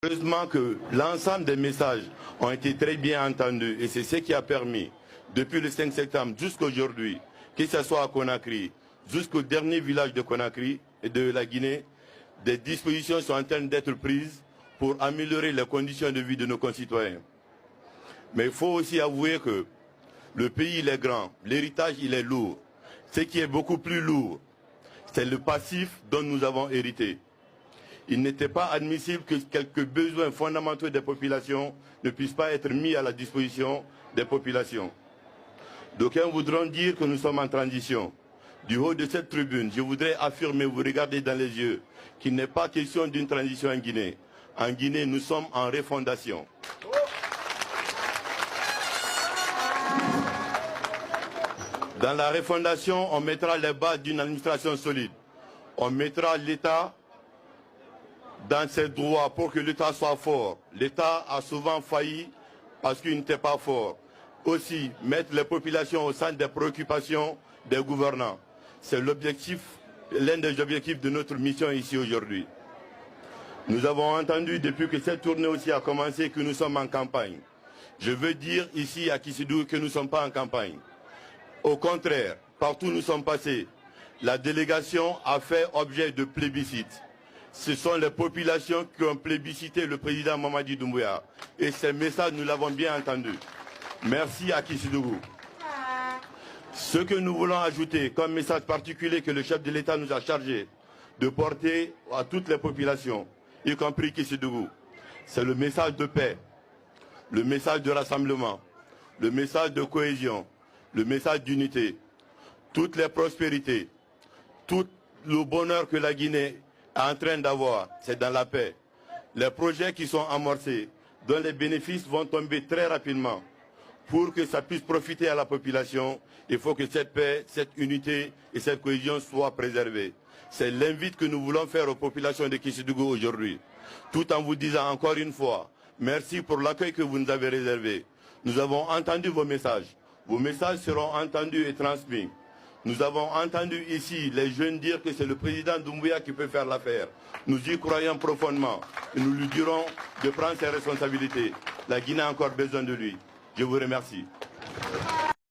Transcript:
Heureusement que l'ensemble des messages ont été très bien entendus et c'est ce qui a permis, depuis le 5 septembre jusqu'à aujourd'hui, que ce soit à Conakry, jusqu'au dernier village de Conakry et de la Guinée, des dispositions sont en train d'être prises pour améliorer les conditions de vie de nos concitoyens. Mais il faut aussi avouer que le pays il est grand, l'héritage il est lourd. Ce qui est beaucoup plus lourd, c'est le passif dont nous avons hérité. Il n'était pas admissible que quelques besoins fondamentaux des populations ne puissent pas être mis à la disposition des populations. D'aucuns voudront dire que nous sommes en transition. Du haut de cette tribune, je voudrais affirmer, vous regarder dans les yeux, qu'il n'est pas question d'une transition en Guinée. En Guinée, nous sommes en refondation. Dans la refondation, on mettra les bases d'une administration solide. On mettra l'État dans ses droits pour que l'État soit fort. L'État a souvent failli parce qu'il n'était pas fort. Aussi, mettre les populations au centre des préoccupations des gouvernants. C'est l'objectif, l'un des objectifs de notre mission ici aujourd'hui. Nous avons entendu depuis que cette tournée aussi a commencé que nous sommes en campagne. Je veux dire ici à Kisidou que nous ne sommes pas en campagne. Au contraire, partout où nous sommes passés, la délégation a fait objet de plébiscite. Ce sont les populations qui ont plébiscité le président Mamadi Doumbouya. Et ces messages, nous l'avons bien entendu. Merci à Kisidou. Ce que nous voulons ajouter comme message particulier que le chef de l'État nous a chargé de porter à toutes les populations, y compris Kisidou, c'est le message de paix, le message de rassemblement, le message de cohésion, le message d'unité, toutes les prospérités, tout le bonheur que la Guinée est en train d'avoir, c'est dans la paix. Les projets qui sont amorcés, dont les bénéfices vont tomber très rapidement, pour que ça puisse profiter à la population, il faut que cette paix, cette unité et cette cohésion soient préservées. C'est l'invite que nous voulons faire aux populations de Kisidou aujourd'hui. Tout en vous disant encore une fois, merci pour l'accueil que vous nous avez réservé. Nous avons entendu vos messages. Vos messages seront entendus et transmis. Nous avons entendu ici les jeunes dire que c'est le président Doumbouya qui peut faire l'affaire. Nous y croyons profondément et nous lui dirons de prendre ses responsabilités. La Guinée a encore besoin de lui. Je vous remercie.